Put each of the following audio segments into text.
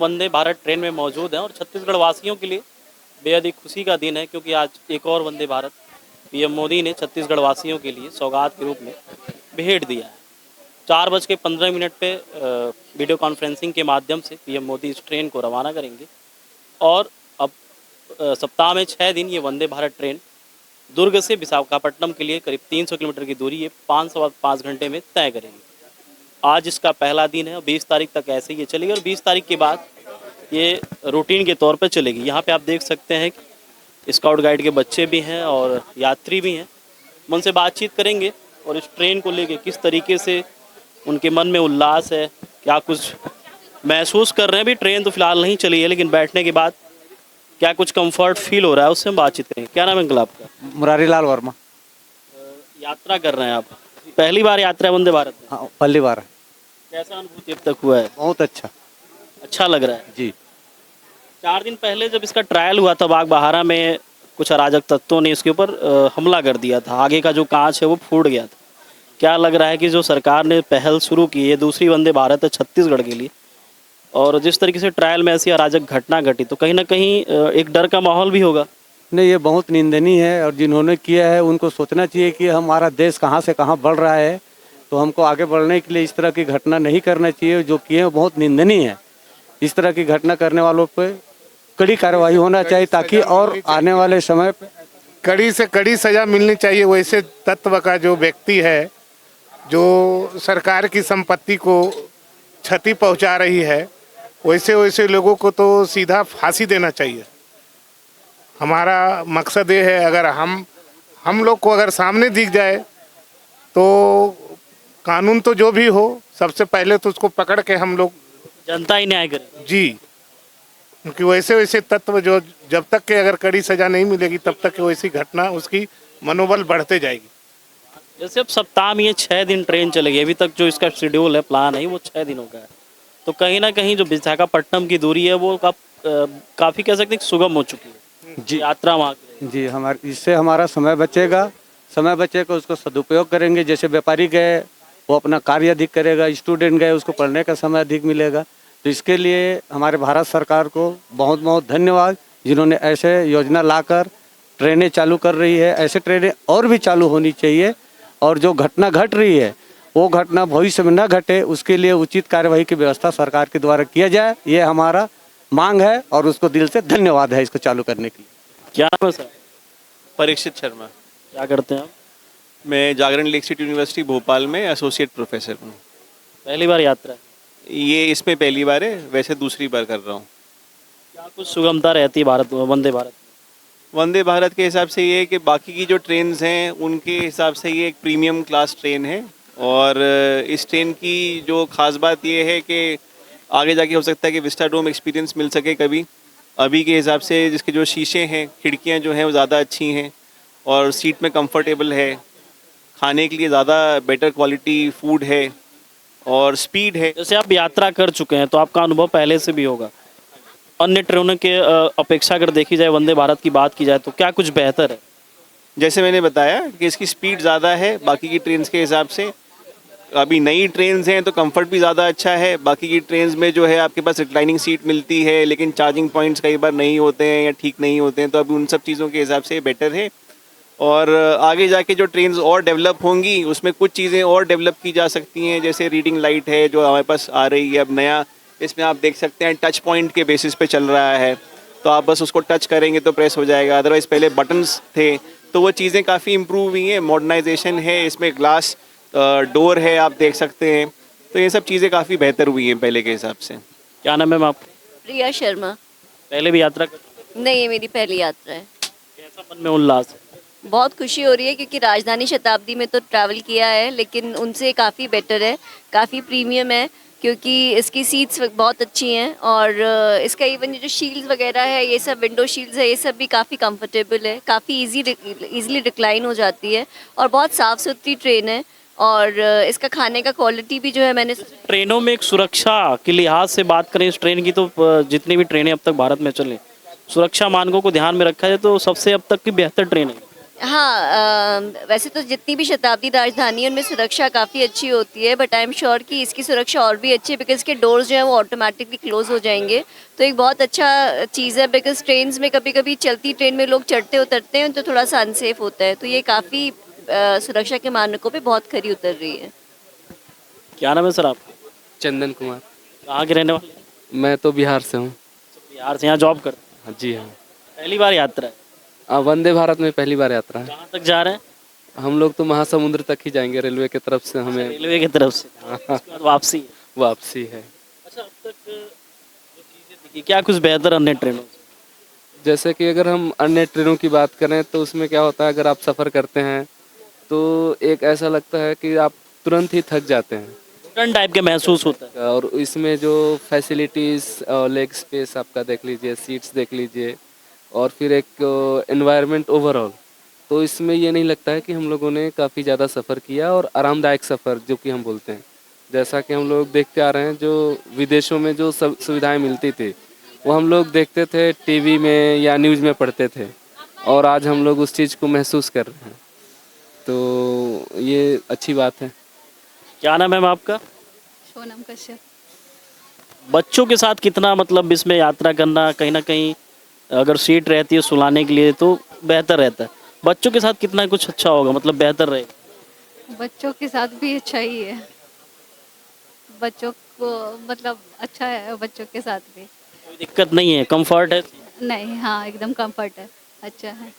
Vande Bharat train में मौजूद हैं और छत्तीसगढ़ वासियों के लिए बेहद ही खुशी का दिन है, क्योंकि आज एक और वंदे भारत पीएम मोदी ने छत्तीसगढ़ वासियों के लिए सौगात के रूप में भेंट दिया है। 4:15 पे वीडियो कॉन्फ्रेंसिंग के माध्यम से पीएम मोदी इस ट्रेन को रवाना करेंगे और अब सप्ताह में 6 दिन ये वंदे भारत ट्रेन दुर्ग से विशाखापट्टनम के लिए करीब 300 किलोमीटर की दूरी ये 5 घंटे में तय करेगी। आज इसका पहला दिन है और 20 तारीख तक ऐसे ही ये चलेगी और 20 तारीख के बाद ये रूटीन के तौर पर चलेगी। यहाँ पे आप देख सकते हैं कि स्काउट गाइड के बच्चे भी हैं और यात्री भी हैं। उनसे बातचीत करेंगे और इस ट्रेन को लेके किस तरीके से उनके मन में उल्लास है, क्या कुछ महसूस कर रहे हैं। भी ट्रेन तो फिलहाल नहीं चली है, लेकिन बैठने के बाद क्या कुछ कंफर्ट फील हो रहा है, उससे हम बातचीत करेंगे। क्या नाम है अंकल आपका? मुरारी लाल वर्मा। यात्रा कर रहे हैं आप, पहली बार यात्रा है वंदे भारत में? हाँ, पहली बार है। कैसा अनुभूति अब तक हुआ है? बहुत अच्छा लग रहा है जी। 4 दिन पहले जब इसका ट्रायल हुआ था बागबाहरा में, कुछ अराजक तत्वों ने इसके ऊपर हमला कर दिया था। आगे का जो कांच है वो फूट गया था। क्या लग रहा है कि जो सरकार ने पहल शुरू की है, दूसरी वंदे भारत है छत्तीसगढ़ के लिए, और जिस तरीके से ट्रायल में ऐसी अराजक घटना घटी, तो कहीं ना कहीं एक डर का माहौल भी होगा? नहीं, ये बहुत निंदनीय है और जिन्होंने किया है उनको सोचना चाहिए कि हमारा देश कहाँ से कहाँ बढ़ रहा है, तो हमको आगे बढ़ने के लिए इस तरह की घटना नहीं करना चाहिए। जो किए हैं बहुत निंदनीय है। इस तरह की घटना करने वालों पे कड़ी कार्रवाई होना चाहिए, ताकि और आने वाले समय पे कड़ी से कड़ी सजा मिलनी चाहिए। वैसे तत्व का जो व्यक्ति है, जो सरकार की संपत्ति को क्षति पहुंचा रही है, वैसे लोगों को तो सीधा फांसी देना चाहिए। हमारा मकसद ये है, अगर हम लोग को अगर सामने दिख जाए तो कानून तो जो भी हो, सबसे पहले तो उसको पकड़ के हम लोग जनता ही न्याय करे जी। क्योंकि वैसे तत्व जो जब तक के अगर कड़ी सजा नहीं मिलेगी तब तक के वैसी घटना उसकी मनोबल बढ़ते जाएगी। जैसे अब सप्ताह में ये 6 दिन ट्रेन चलेगी, अभी तक जो इसका शेड्यूल है, प्लान है, वो 6 दिनों का है। तो कहीं ना कहीं जो विशाखापट्टनम की दूरी है वो काफ़ी कह सकते हैं सुगम हो चुकी है जी, यात्रा वहाँ जी। इससे हमारा समय बचेगा, उसको सदुपयोग करेंगे। जैसे व्यापारी गए वो अपना कार्य अधिक करेगा, स्टूडेंट गए उसको पढ़ने का समय अधिक मिलेगा। तो इसके लिए हमारे भारत सरकार को बहुत बहुत धन्यवाद, जिन्होंने ऐसे योजना लाकर ट्रेनें चालू कर रही है। ऐसे ट्रेनें और भी चालू होनी चाहिए और जो घटना घट रही है वो घटना भविष्य में न घटे, उसके लिए उचित कार्यवाही की व्यवस्था सरकार के द्वारा किया जाए, ये हमारा मांग है और उसको दिल से धन्यवाद है इसको चालू करने के लिए। क्या नाम है सर? परीक्षित शर्मा। क्या करते हैं आप? मैं जागरण लेक सिटी यूनिवर्सिटी भोपाल में एसोसिएट प्रोफेसर हूँ। पहली बार यात्रा है? ये इसमें पहली बार है, वैसे दूसरी बार कर रहा हूँ। क्या कुछ सुगमता रहती है वंदे भारत? वंदे भारत के हिसाब से ये है कि बाकी की जो ट्रेन्स हैं उनके हिसाब से ये एक प्रीमियम क्लास ट्रेन है और इस ट्रेन की जो ख़ास बात ये है कि आगे जाके हो सकता है कि विस्टाडोम एक्सपीरियंस मिल सके कभी। अभी के हिसाब से जिसके जो शीशे हैं, खिड़कियाँ जो हैं वो ज़्यादा अच्छी हैं और सीट में कंफर्टेबल है, खाने के लिए ज़्यादा बेटर क्वालिटी फूड है और स्पीड है। जैसे आप यात्रा कर चुके हैं तो आपका अनुभव पहले से भी होगा, अन्य ट्रेनों के अपेक्षा अगर देखी जाए, वंदे भारत की बात की जाए, तो क्या कुछ बेहतर है? जैसे मैंने बताया कि इसकी स्पीड ज़्यादा है बाकी की ट्रेन्स के हिसाब से। अभी नई ट्रेन्स हैं तो कंफर्ट भी ज़्यादा अच्छा है। बाकी की ट्रेन्स में जो है आपके पास रिक्लाइनिंग सीट मिलती है, लेकिन चार्जिंग पॉइंट्स कई बार नहीं होते हैं या ठीक नहीं होते हैं, तो अभी उन सब चीज़ों के हिसाब से बेटर है। और आगे जाके जो ट्रेन्स और डेवलप होंगी उसमें कुछ चीज़ें और डेवलप की जा सकती हैं, जैसे रीडिंग लाइट है जो हमारे पास आ रही है अब नया, इसमें आप देख सकते हैं टच पॉइंट के बेसिस पे चल रहा है, तो आप बस उसको टच करेंगे तो प्रेस हो जाएगा। अदरवाइज़ पहले बटन्स थे, तो वो चीज़ें काफ़ी इम्प्रूव हुई हैं। मॉडर्नाइजेशन है, इसमें ग्लास डोर है, आप देख सकते हैं। तो ये सब चीज़ें काफ़ी बेहतर हुई हैं पहले के हिसाब से। क्या नाम है मैम आपका? प्रिया शर्मा। पहले भी यात्रा कर? नहीं, ये मेरी पहली यात्रा है। कैसा मन में उल्लास है? बहुत खुशी हो रही है क्योंकि राजधानी शताब्दी में तो ट्रैवल किया है, लेकिन उनसे काफ़ी बेटर है, काफ़ी प्रीमियम है, क्योंकि इसकी सीट्स बहुत अच्छी हैं और इसका इवन जो शील्ड्स वगैरह है, ये सब विंडो शील्ड्स है, ये सब भी काफ़ी कंफर्टेबल है, काफ़ी इजीली रिक्लाइन हो जाती है और बहुत साफ़ सुथरी ट्रेन है। और इसका खाने का क्वालिटी भी जो है, मैंने ट्रेनों में एक सुरक्षा के लिहाज से बात करें इस ट्रेन की, तो जितनी भी ट्रेनें अब तक भारत में चली, सुरक्षा मानकों को ध्यान में रखा जाए तो सबसे अब तक की बेहतर ट्रेन है। हाँ, वैसे तो जितनी भी शताब्दी राजधानी है उनमें सुरक्षा काफ़ी अच्छी होती है, बट आई एम श्योर कि इसकी सुरक्षा और भी अच्छी है बिकॉज इसके डोर्स जो हैं वो ऑटोमेटिकली क्लोज हो जाएंगे। तो एक बहुत अच्छा चीज़ है बिकॉज ट्रेन्स में कभी कभी चलती ट्रेन में लोग चढ़ते उतरते हैं तो थोड़ा सा अनसेफ होता है, तो ये काफ़ी सुरक्षा के मानकों पे बहुत खरी उतर रही है। क्या नाम है सर आपका? चंदन कुमार। कहाँ के रहने वाले हैं? मैं तो बिहार से हूँ। बिहार से यहाँ जॉब करते हैं? हाँ जी हाँ। पहली बार यात्रा है? वंदे भारत में पहली बार यात्रा है। कहाँ तक जा रहे हैं? हम लोग तो महासमुद्र तक ही जाएंगे, रेलवे की तरफ से हमें रेलवे की तरफ से, उसके बाद वापसी है। वापसी है। अच्छा, अब तक जो चीज़ें दिखी क्या कुछ बेहतर अन्य ट्रेनों से? जैसे कि अगर हम अन्य ट्रेनों की बात करें तो उसमें क्या होता है, अगर आप सफ़र करते हैं तो एक ऐसा लगता है कि आप तुरंत ही थक जाते हैं घुटन टाइप के महसूस होता है। और इसमें जो फैसिलिटीज़ और लेग स्पेस आपका देख लीजिए, सीट्स देख लीजिए, और फिर एक एनवायरनमेंट ओवरऑल, तो इसमें ये नहीं लगता है कि हम लोगों ने काफ़ी ज़्यादा सफ़र किया और आरामदायक सफ़र जो कि हम बोलते हैं। जैसा कि हम लोग देखते आ रहे हैं, जो विदेशों में जो सब सुविधाएं मिलती थी वो हम लोग देखते थे टीवी में या न्यूज़ में पढ़ते थे, और आज हम लोग उस चीज़ को महसूस कर रहे हैं, तो ये अच्छी बात है। क्या नाम है मैम आपका? सोनम कश्यप। बच्चों के साथ कितना मतलब इसमें यात्रा करना, कहीं ना कहीं अगर सीट रहती है सुलाने के लिए तो बेहतर रहता है, बच्चों के साथ कितना कुछ अच्छा होगा, मतलब बेहतर रहेगा? बच्चों के साथ भी अच्छा ही है, बच्चों को मतलब अच्छा है, बच्चों के साथ भी कोई दिक्कत नहीं है, कंफर्ट है? नहीं। हाँ, एकदम कंफर्ट है, अच्छा है।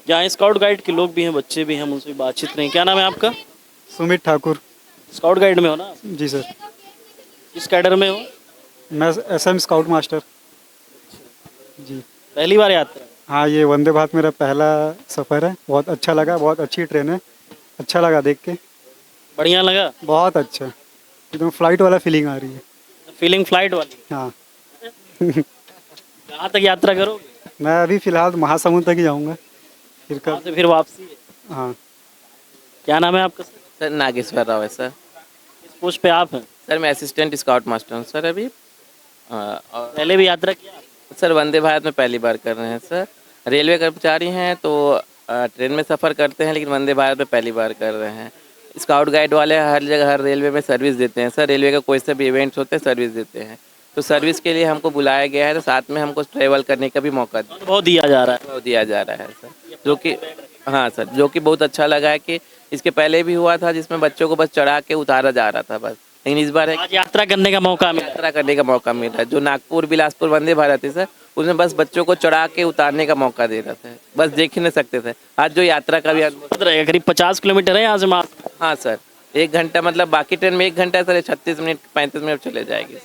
यहाँ स्काउट गाइड के लोग भी हैं, बच्चे भी हैं, हम उनसे भी बातचीत करें। क्या नाम है आपका? सुमित ठाकुर। स्काउट गाइड में हो ना? जी सर। किस कैडर में हो? मैं एसएम स्काउट मास्टर। जी पहली बार यात्रा? हाँ, ये वंदे भारत मेरा पहला सफ़र है। बहुत अच्छा लगा, बहुत अच्छी ट्रेन है, अच्छा लगा देख के, बढ़िया लगा? बहुत अच्छा, एकदम फ्लाइट वाला फीलिंग आ रही है। फीलिंग फ्लाइट वाली? हाँ। कहाँ तक यात्रा करोगे? मैं अभी फ़िलहाल महासमुंद तक ही जाऊँगा, फिर वहाँ कब। से फिर वापसी है? हाँ। क्या नाम है आपका? सर नागेश्वर राव है सर। किस पोस्ट पे आप हैं? सर मैं असिस्टेंट स्काउट मास्टर हूँ सर अभी। और पहले भी यात्रा किया? सर वंदे भारत में पहली बार कर रहे हैं सर। रेलवे कर्मचारी हैं तो ट्रेन में सफ़र करते हैं, लेकिन वंदे भारत में पहली बार कर रहे हैं। स्काउट गाइड वाले हर जगह हर रेलवे में सर्विस देते हैं सर, रेलवे का कोई से भी इवेंट्स होते हैं सर्विस देते हैं, तो सर्विस के लिए हमको बुलाया गया है, तो साथ में हमको ट्रैवल करने का भी मौका अनुभव दिया जा रहा है? दिया जा रहा है सर, जो कि हाँ सर, जो कि बहुत अच्छा लगा है कि इसके पहले भी हुआ था जिसमें बच्चों को बस चढ़ा के उतारा जा रहा था बस, लेकिन इस बार है आज यात्रा करने का मौका मिला? यात्रा करने का मौका मिल रहा है। जो नागपुर बिलासपुर वंदे भारत है सर, उसमें बस बच्चों को चढ़ा के उतारने का मौका दे रहा था, बस देख ही नहीं सकते थे। आज जो यात्रा का भी रहेगा, करीब 50 किलोमीटर है यहाँ से मात्र? हाँ सर, 1 घंटा, मतलब बाकी ट्रेन में 1 घंटा है सर, 36 मिनट 35 मिनट चले जाएगी।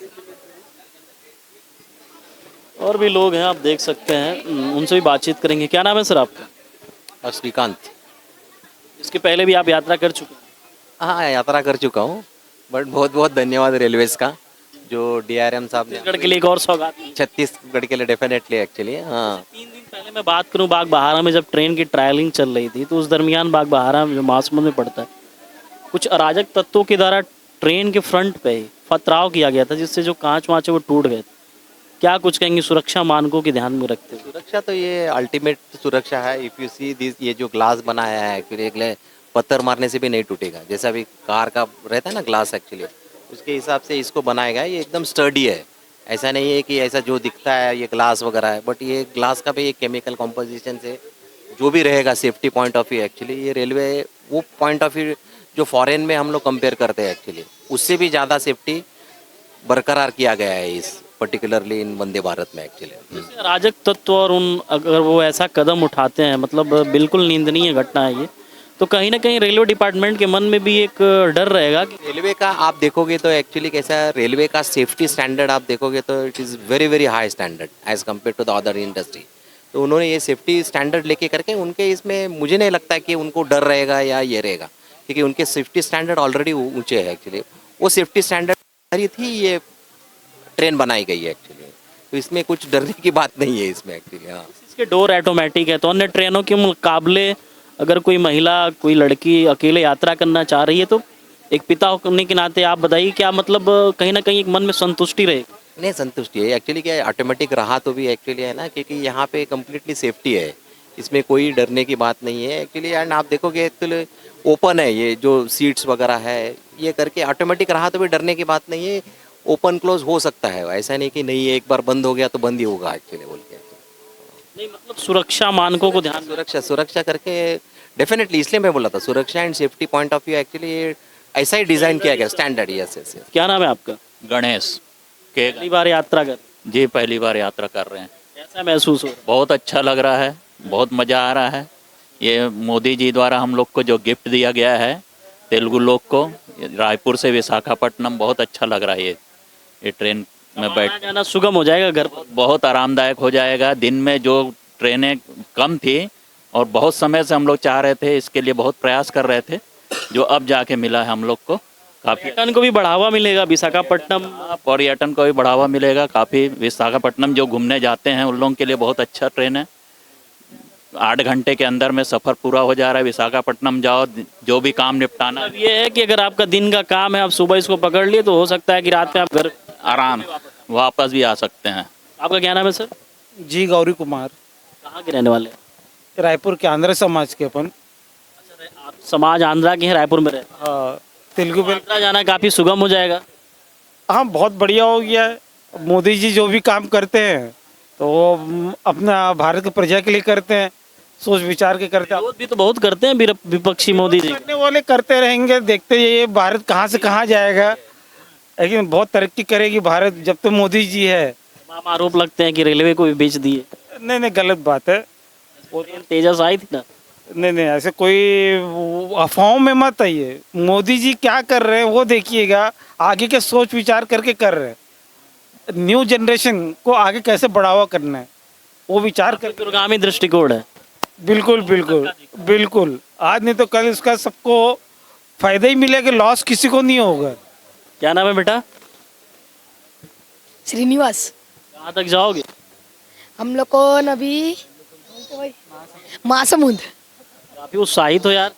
और भी लोग हैं, आप देख सकते हैं, उनसे भी बातचीत करेंगे। क्या नाम है सर आपका? श्रीकांत। इसके पहले भी आप यात्रा कर चुके हैं? हाँ, यात्रा कर चुका हूँ, बट बहुत बहुत धन्यवाद रेलवेज़ का, जो डीआरएम साहब ने छत्तीसगढ़ के लिए एक और सौगात दी। छत्तीसगढ़ के लिए डेफिनेटली एक्चुअली। हाँ, 3 दिन पहले मैं बात करूं, बाग बहारा में जब ट्रेन की ट्रायलिंग चल रही थी, तो उस दरमियान बाग बहारा जो महासमुंद में पड़ता है, कुछ अराजक तत्वों के द्वारा ट्रेन के फ्रंट पे ही पथराव किया गया था, जिससे जो कांच वाँच है वो टूट गए थे। क्या कुछ कहेंगे सुरक्षा मानकों के ध्यान में रखते हुए? सुरक्षा तो ये अल्टीमेट सुरक्षा है। इफ़ यू सी दिस, ये जो ग्लास बनाया है एक्चुअली, एक पत्थर मारने से भी नहीं टूटेगा, जैसा भी कार का रहता है ना ग्लास एक्चुअली, उसके हिसाब से इसको बनाया गया है। ये एकदम स्टडी है, ऐसा नहीं है कि ऐसा जो दिखता है ये ग्लास वगैरह है, बट ये ग्लास का भी एक केमिकल कॉम्पोजिशन से जो भी रहेगा safety point of view, actually ये रेलवे वो पॉइंट ऑफ व्यू जो फॉरेन में हम लोग कंपेयर करते हैं एक्चुअली, उससे भी ज़्यादा सेफ्टी बरकरार किया गया है इस पर्टिकुलरली इन वंदे भारत में एक्चुअली। अराजक तत्व और उन अगर वो ऐसा कदम उठाते हैं, मतलब बिल्कुल निंदनीय घटना है ये, तो कहीं ना कहीं रेलवे डिपार्टमेंट के मन में भी एक डर रहेगा कि रेलवे का आप देखोगे तो एक्चुअली कैसा है, रेलवे का सेफ्टी स्टैंडर्ड आप देखोगे तो it is very very high standard as compare to the other industry. तो उन्होंने ये सेफ्टी स्टैंडर्ड लेके करके उनके इसमें मुझे नहीं लगता कि उनको डर रहेगा या ये रहेगा, क्योंकि उनके सेफ्टी स्टैंडर्ड ऑलरेडी ऊंचे है एक्चुअली। वो सेफ्टी स्टैंडर्ड थी ये ट्रेन बनाई गई है एक्चुअली, तो इसमें कुछ डरने की बात नहीं है इसमें एक्चुअली। हाँ, इसके डोर ऑटोमेटिक है, तो अन्य ट्रेनों के मुकाबले अगर कोई महिला कोई लड़की अकेले यात्रा करना चाह रही है तो एक पिता होने के नाते आप बताइए क्या मतलब कहीं ना कहीं एक मन में संतुष्टि रहेगी? नहीं संतुष्टि है एक्चुअली। क्या है, ऑटोमेटिक रहा तो भी एक्चुअली है ना, क्योंकि यहाँ पे कम्प्लीटली सेफ्टी है, इसमें कोई डरने की बात नहीं है एक्चुअली। एंड आप देखोगे एक्चुअली ओपन है, ये जो सीट्स वगैरह है ये करके ऑटोमेटिक रहा तो भी डरने की बात नहीं है। ओपन क्लोज हो सकता है, ऐसा नहीं कि नहीं एक बार बंद हो गया तो बंद ही होगा एक्चुअली बोल के। नहीं मतलब सुरक्षा मानकों को ध्यान में सुरक्षा करके डेफिनेटली, इसलिए मैं बोला था सुरक्षा and safety point of view actually ऐसा ही डिज़ाइन किया गया स्टैंडर्ड। Yes yes. क्या नाम है आपका? गणेश के पहली बार यात्रा कर? जी पहली बार यात्रा कर रहे हैं। कैसा महसूस हो रहा है? बहुत अच्छा लग रहा है, बहुत मज़ा आ रहा है। ये मोदी जी द्वारा हम लोग को जो गिफ्ट दिया गया है तेलुगु लोग को, रायपुर से विशाखापट्टनम, बहुत अच्छा लग रहा है। ये ट्रेन में बैठ जाना सुगम हो जाएगा, घर पर बहुत आरामदायक हो जाएगा। दिन में जो ट्रेनें कम थी और बहुत समय से हम लोग चाह रहे थे, इसके लिए बहुत प्रयास कर रहे थे, जो अब जाके मिला है हम लोग को। काफ़ी पर्यटन को भी बढ़ावा मिलेगा, विशाखापट्टनम पर्यटन को भी बढ़ावा मिलेगा काफ़ी। विशाखापट्टनम जो घूमने जाते हैं उन लोगों के लिए बहुत अच्छा ट्रेन है। 8 घंटे के अंदर में सफ़र पूरा हो जा रहा है। विशाखापट्टनम जाओ, जो भी काम निपटाना अब ये है कि अगर आपका दिन का काम है, आप सुबह इसको पकड़ लिए तो हो सकता है कि रात में आप घर आराम वापस भी आ सकते हैं। आपका क्या नाम है सर? जी गौरी कुमार, कहाँ के रहने वाले हैं? रायपुर के आंध्र समाज के अपन। आप समाज आंध्रा के हैं, रायपुर में रहते हैं। हाँ, तेलुगु में। आंध्रा जाना काफ़ी सुगम हो जाएगा। हाँ बहुत बढ़िया हो गया है। मोदी जी जो भी काम करते हैं तो वो अपना भारत की प्रजा के लिए करते हैं, सोच विचार के करते हैं। विरोध भी तो बहुत करते हैं विपक्षी मोदी जी। करने वाले करते रहेंगे, देखते ये भारत कहाँ से कहाँ जाएगा, लेकिन बहुत तरक्की करेगी भारत जब तक मोदी जी है। तमाम आरोप लगते हैं कि रेलवे को भी बेच दिए। नहीं नहीं गलत बात है। वो तेजस आई थी ना। नहीं नहीं ऐसे कोई अफवाहों में मत आइए। मोदी जी क्या कर रहे हैं वो देखिएगा, आगे के सोच विचार करके कर रहे हैं। न्यू जनरेशन को आगे कैसे बढ़ावा करना है वो विचार कर। दूरगामी दृष्टिकोण है। बिल्कुल बिल्कुल बिल्कुल। आज नहीं तो कल इसका सबको फायदा ही मिलेगा, लॉस किसी को नहीं होगा। क्या नाम है बेटा? श्रीनिवास। कहाँ तक जाओगे? हम लोग को अभी महासमुंद। काफी उत्साहित हो यार।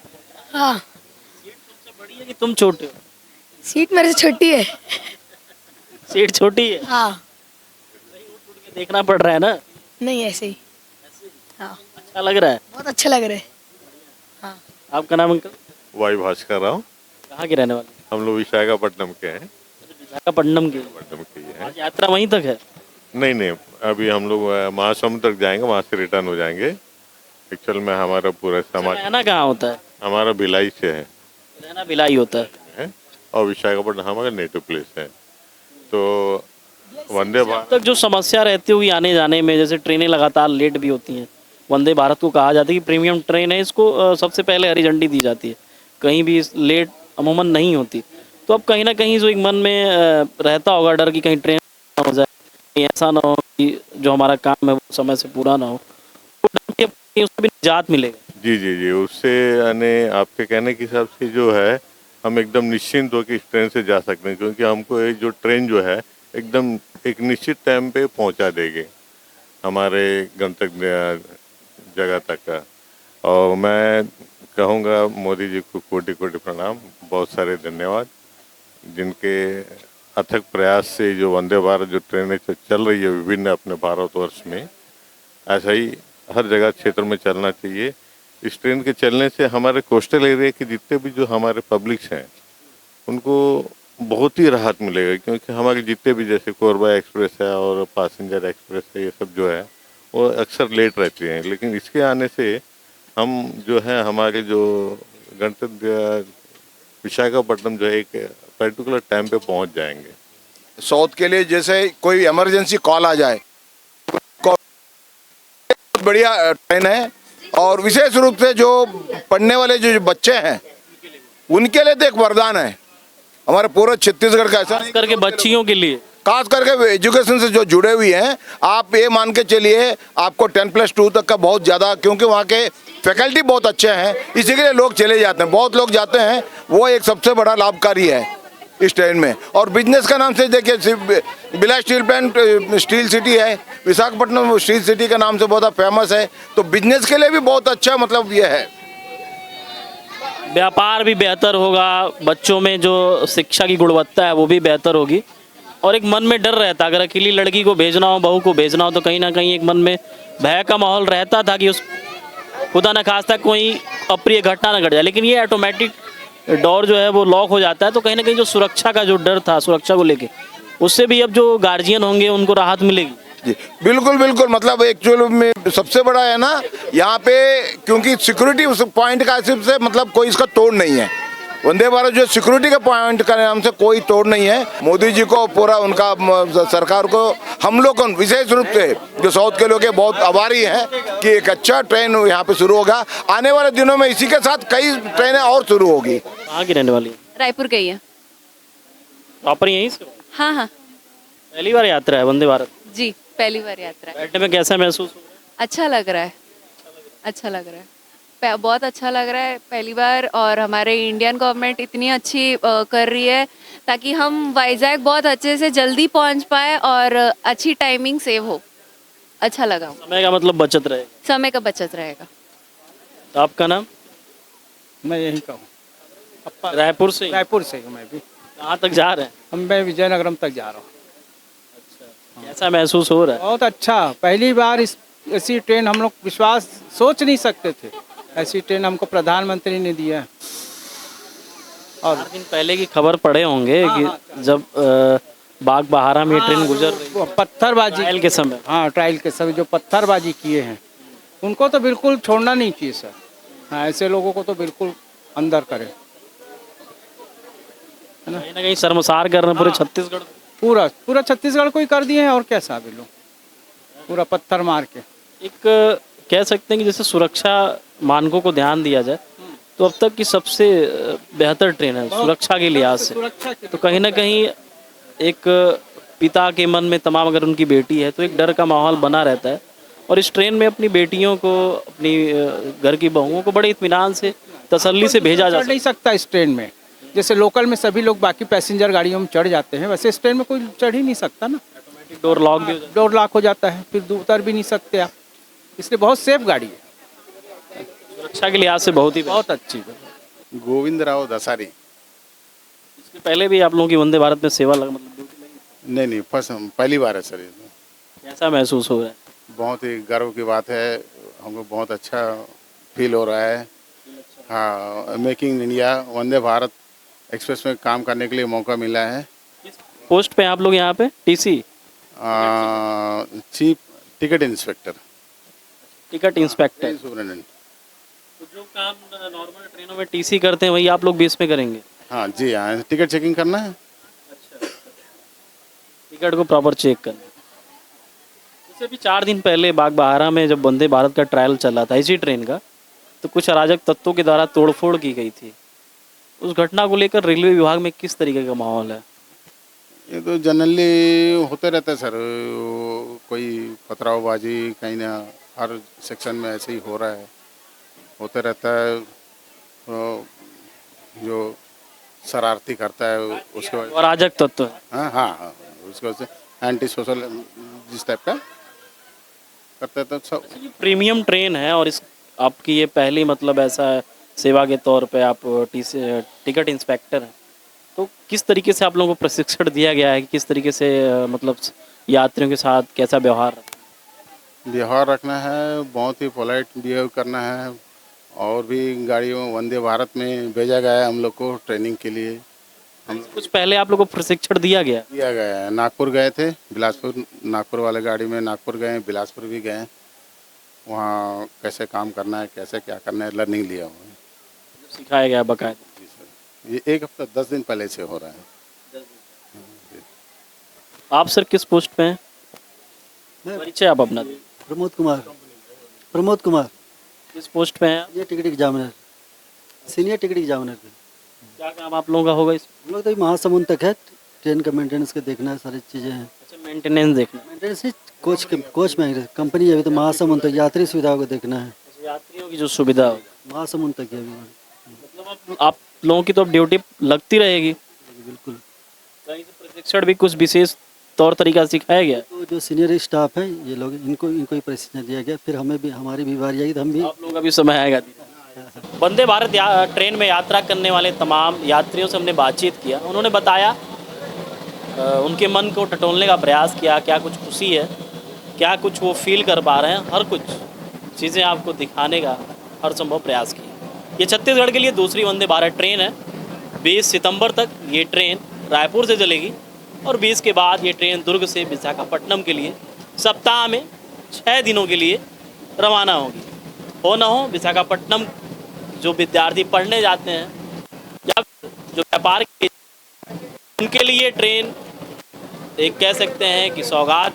हाँ। सीट तुमसे बड़ी है कि तुम छोटे हो? सीट मेरे से छोटी है। सीट छोटी है? हाँ। देखना पड़ रहा है ना? नहीं ऐसे ही। हाँ। अच्छा लग रहा है? बहुत अच्छा लग रहा है। हाँ। आपका नाम अंकल? वाई भास्कर राव। कहाँ के रहने वाले? हम लोग विशाखापट्टनम के हैं। विशाखापट्टनम के? पट्टनम के ही हैं। यात्रा वहीं तक है? नहीं नहीं, अभी हम लोग महासमुंद तक जाएंगे, वहाँ से रिटर्न हो जाएंगे। एक्चुअल में हमारा पूरा समाज रहना कहाँ होता है? हमारा भिलाई से है। रहना भिलाई होता है और विशाखापट्टनम हमारा नेटिव प्लेस है। तो वंदे भारत तक जो समस्या रहती होगी आने जाने में, जैसे ट्रेनें लगातार लेट भी होती हैं, वंदे भारत को कहा जाता है कि प्रीमियम ट्रेन है, इसको सबसे पहले हरी झंडी दी जाती है, कहीं भी लेट अमूमन नहीं होती। तो अब कहीं ना कहीं जो एक मन में रहता होगा डर कि कहीं ट्रेन हो जाए, कहीं ऐसा ना हो कि जो हमारा काम है वो समय से पूरा ना हो, तो उसको भी निजात मिलेगा। जी जी जी, उससे यानी आपके कहने के हिसाब से जो है हम एकदम निश्चिंत होकर इस ट्रेन से जा सकते हैं, क्योंकि हमको ये जो ट्रेन जो है एकदम एक निश्चित टाइम पे पहुंचा देगी हमारे गंतव्य जगह तक का। और मैं कहूँगा मोदी जी को कोटि कोटि प्रणाम, बहुत सारे धन्यवाद, जिनके अथक प्रयास से जो वंदे भारत जो ट्रेनें चल रही है विभिन्न अपने भारतवर्ष में, ऐसा ही हर जगह क्षेत्र में चलना चाहिए। इस ट्रेन के चलने से हमारे कोस्टल एरिया के जितने भी जो हमारे पब्लिक्स हैं उनको बहुत ही राहत मिलेगा, क्योंकि हमारे जितने भी जैसे कोरबा एक्सप्रेस है और पैसेंजर एक्सप्रेस है, ये सब जो है वो अक्सर लेट रहती हैं, लेकिन इसके आने से हम जो है हमारे जो गंतव्य विशाखापट्टनम जो है एक पर्टिकुलर टाइम पे पहुंच जाएंगे। साउथ के लिए जैसे कोई इमरजेंसी कॉल आ जाए, बहुत बढ़िया ट्रेन है। और विशेष रूप से जो पढ़ने वाले जो बच्चे हैं उनके लिए तो एक वरदान है हमारे पूरे छत्तीसगढ़ का। ऐसा करके बच्चियों के लिए, खास करके एजुकेशन से जो जुड़े हुए हैं, आप ये मान के चलिए आपको 10+2 तक का बहुत ज़्यादा, क्योंकि वहाँ के फैकल्टी बहुत अच्छे हैं, इसी के लिए लोग चले जाते हैं, बहुत लोग जाते हैं। वो एक सबसे बड़ा लाभकारी है इस ट्रेन में। और बिजनेस का नाम से देखिए, बिला स्टील प्लांट स्टील सिटी है, विशाखापट्टनम स्टील सिटी का नाम से बहुत फेमस है, तो बिजनेस के लिए भी बहुत अच्छा मतलब ये है। व्यापार भी बेहतर होगा, बच्चों में जो शिक्षा की गुणवत्ता है वो भी बेहतर होगी। और एक मन में डर रहता, अगर अकेली लड़की को भेजना हो, बहू को भेजना हो, तो कहीं ना कहीं एक मन में भय का माहौल रहता था कि उस खुदा न खास्ता कोई अप्रिय घटना न घट जाए। लेकिन ये ऑटोमेटिक डोर जो है वो लॉक हो जाता है, तो कहीं ना कहीं जो सुरक्षा का जो डर था, सुरक्षा को लेके, उससे भी अब जो गार्जियन होंगे उनको राहत मिलेगी। जी बिल्कुल बिल्कुल, मतलब एक्चुअल में सबसे बड़ा है ना यहाँ पे, क्योंकि सिक्योरिटी उस पॉइंट का सिर्फ से मतलब कोई इसका तोड़ नहीं है। वंदे भारत जो सिक्योरिटी का पॉइंट का नाम से कोई तोड़ नहीं है। मोदी जी को पूरा उनका सरकार को, हम लोग को विशेष रूप से जो साउथ के लोग हैं बहुत आभारी हैं कि एक अच्छा ट्रेन यहाँ पे शुरू होगा। आने वाले दिनों में इसी के साथ कई ट्रेनें और शुरू होगी। कहाँ की रहने वाली है? रायपुर गई है। प्रॉपर यहीं से? हाँ हाँ पहली बार यात्रा है वंदे भारत? जी, पहली बार यात्रा है। बैठने में कैसा महसूस हो रहा है? अच्छा लग रहा है, अच्छा लग रहा है, बहुत अच्छा लग रहा है पहली बार। और हमारे इंडियन गवर्नमेंट इतनी अच्छी कर रही है ताकि हम वाइजैक बहुत अच्छे से जल्दी पहुंच पाए और अच्छी टाइमिंग सेव हो। अच्छा लगा। समय का मतलब बचत रहेगा? समय का बचत रहेगा। तो आपका नाम? मैं यही कहूँ, रायपुर से? रायपुर से हूँ मैं भी। कहाँ तक जा रहे हैं? मैं विजयनगरम तक जा रहा हूँ। कैसा महसूस हो रहा है? बहुत अच्छा, पहली बार ऐसी ट्रेन हम लोग विश्वास सोच नहीं सकते थे, ऐसी ट्रेन हमको प्रधानमंत्री ने दिया। और 4 दिन पहले की खबर पढ़े होंगे कि जब बाग बहारा में ट्रेन गुजर रही, पत्थरबाजी ट्रायल के समय। हाँ, ट्रायल के समय जो पत्थरबाजी किए हैं उनको तो बिल्कुल छोड़ना नहीं चाहिए सर। हाँ, ऐसे लोगों को तो बिल्कुल अंदर करें। कहीं ना कहीं शर्मसार कर रहे हैं पूरे छत्तीसगढ़, पूरा छत्तीसगढ़ को ही कर दिए हैं। और कैसा भी लोग पूरा पत्थर मार के। एक कह सकते हैं कि जैसे सुरक्षा मानकों को ध्यान दिया जाए तो अब तक की सबसे बेहतर ट्रेन है सुरक्षा के लिहाज से। तो कहीं ना कहीं एक पिता के मन में तमाम, अगर उनकी बेटी है तो एक डर का माहौल बना रहता है। और इस ट्रेन में अपनी बेटियों को, अपनी घर की बहुओं को बड़े इत्मीनान से, तसल्ली से भेजा जा नहीं सकता इस ट्रेन में। जैसे लोकल में सभी लोग बाकी पैसेंजर गाड़ियों में चढ़ जाते हैं, वैसे इस ट्रेन में कोई चढ़ ही नहीं सकता ना। डोर लॉक भी डोर लॉक हो जाता है, फिर उतर भी नहीं सकते आप। इसलिए बहुत सेफ गाड़ी है, सुरक्षा के लिहाज से बहुत अच्छी। गोविंद राव दसारी। इसके पहले भी आप लोगों की वंदे भारत में सेवा लगा, मतलब ड्यूटी लगी? नहीं, फर्स्ट पहली बार है सर। कैसा महसूस हो रहा है? बहुत ही गर्व की बात है, हमको बहुत अच्छा फील हो रहा है। हाँ, making in India Vande Bharat express में काम करने के लिए मौका मिला है। पोस्ट पे आप लोग यहाँ पे? TC? Chief ticket inspector. Ticket inspector, superintendent. तो जो काम नॉर्मल ट्रेनों में टीसी करते हैं वही आप लोग बेस में करेंगे? हाँ जी, हाँ, टिकट चेकिंग करना है। अच्छा, टिकट को प्रॉपर चेक करना। जैसे अभी 4 दिन पहले बाग बहारा में जब वंदे भारत का ट्रायल चला था इसी ट्रेन का, तो कुछ अराजक तत्वों के द्वारा तोड़फोड़ की गई थी। उस घटना को लेकर रेलवे विभाग में किस तरीके का माहौल है? ये तो जनरली होते रहता है सर, कोई पथरावबाजी कहीं ना, हर सेक्शन में ऐसे ही हो रहा है, होते रहता है। जो शरारती करता है उसके वजह, अराजक तत्व। हाँ हाँ हाँ, उसके वजह से एंटी सोशल जिस टाइप का करते हैं तो सब। प्रीमियम ट्रेन है और इस आपकी ये पहली मतलब ऐसा सेवा के तौर पे आप टिकट इंस्पेक्टर हैं, तो किस तरीके से आप लोगों को प्रशिक्षण दिया गया है कि किस तरीके से मतलब यात्रियों के साथ कैसा व्यवहार रखना है, बहुत ही पोलाइट बिहेव करना है। और भी गाड़ियों वंदे भारत में भेजा गया है हम लोग को ट्रेनिंग के लिए। हम कुछ पहले आप लोगों को प्रशिक्षण दिया गया है। नागपुर गए थे, बिलासपुर, नागपुर वाले गाड़ी में नागपुर गए, बिलासपुर भी गए। वहाँ कैसे काम करना है, कैसे क्या करना है, लर्निंग लिया हुआ है, सिखाया गया बकायदा। जी सर, ये 1 हफ्ता 10 दिन पहले से हो रहा है। आप सर किस पोस्ट पे हैं? परिचय आप अपना। प्रमोद कुमार। किस पोस्ट पे हैं? ये ticket examiner, senior ticket examiner. क्या काम आप लोगों का होगा इस? हम लोग तो महासमुंद तक है, ट्रेन का मेंटेनेंस का देखना है, सारी चीज़ें हैं। अच्छा, मेंटेनेंस देखना? मेंटेनेंस कोच में कंपनी है, अभी तो महासमुंद तक यात्री सुविधाओं को देखना है। यात्रियों की जो सुविधा हो महासमुंद तक है अभी। मतलब आप लोगों की तो अब ड्यूटी लगती रहेगी? बिल्कुल। कहीं से प्रशिक्षण भी कुछ विशेष तौर तरीका सिखाया गया? तो जो सीनियर स्टाफ है ये लोग, इनको ही प्रशिक्षण दिया गया, फिर हमें भी, हमारी भी बारी आएगी तो हम भी। आप लोगों का भी समय आएगा। वंदे भारत ट्रेन में यात्रा करने वाले तमाम यात्रियों से हमने बातचीत किया। उन्होंने बताया उनके मन को टटोलने का प्रयास किया, क्या कुछ खुशी है, क्या कुछ वो फील कर पा रहे हैं, हर कुछ चीज़ें आपको दिखाने का हर संभव प्रयास किया। ये छत्तीसगढ़ के लिए दूसरी वंदे भारत ट्रेन है। 20 सितंबर तक ये ट्रेन रायपुर से चलेगी और 20 के बाद ये ट्रेन दुर्ग से विशाखापट्टनम के लिए सप्ताह में 6 दिनों के लिए रवाना होगी। हो न हो विशाखापट्टनम जो विद्यार्थी पढ़ने जाते हैं या जो व्यापार के, उनके लिए ट्रेन एक कह सकते हैं कि सौगात।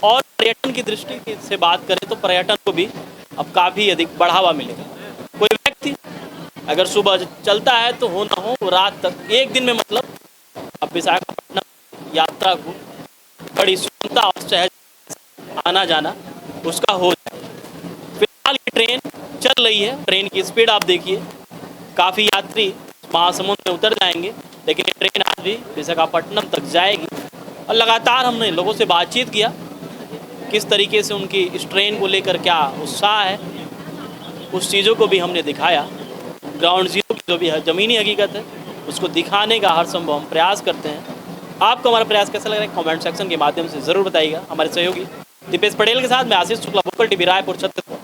और पर्यटन की दृष्टि से बात करें तो पर्यटन को भी अब काफ़ी अधिक बढ़ावा मिलेगा। कोई व्यक्ति अगर सुबह चलता है तो हो ना हो रात तक एक दिन में मतलब अब विशाखापट्टनम यात्रा को बड़ी सुगमता और सहज आना जाना उसका हो जाए। फिलहाल ये ट्रेन चल रही है, ट्रेन की स्पीड आप देखिए, काफ़ी यात्री महासमुंद में उतर जाएंगे, लेकिन ये ट्रेन आज भी विशाखापट्टनम तक जाएगी। और लगातार हमने लोगों से बातचीत किया, किस तरीके से उनकी इस ट्रेन को लेकर क्या उत्साह है, उस चीज़ों को भी हमने दिखाया। ग्राउंड जीरो की जो भी है ज़मीनी हकीकत है उसको दिखाने का हर संभव हम प्रयास करते हैं। आपको हमारा प्रयास कैसा लग रहा है कमेंट सेक्शन के माध्यम से ज़रूर बताइएगा। हमारे सहयोगी दीपेश पटेल के साथ मैं आशीष शुक्ला, वोकल टीवी रायपुर, छत्तीसगढ़।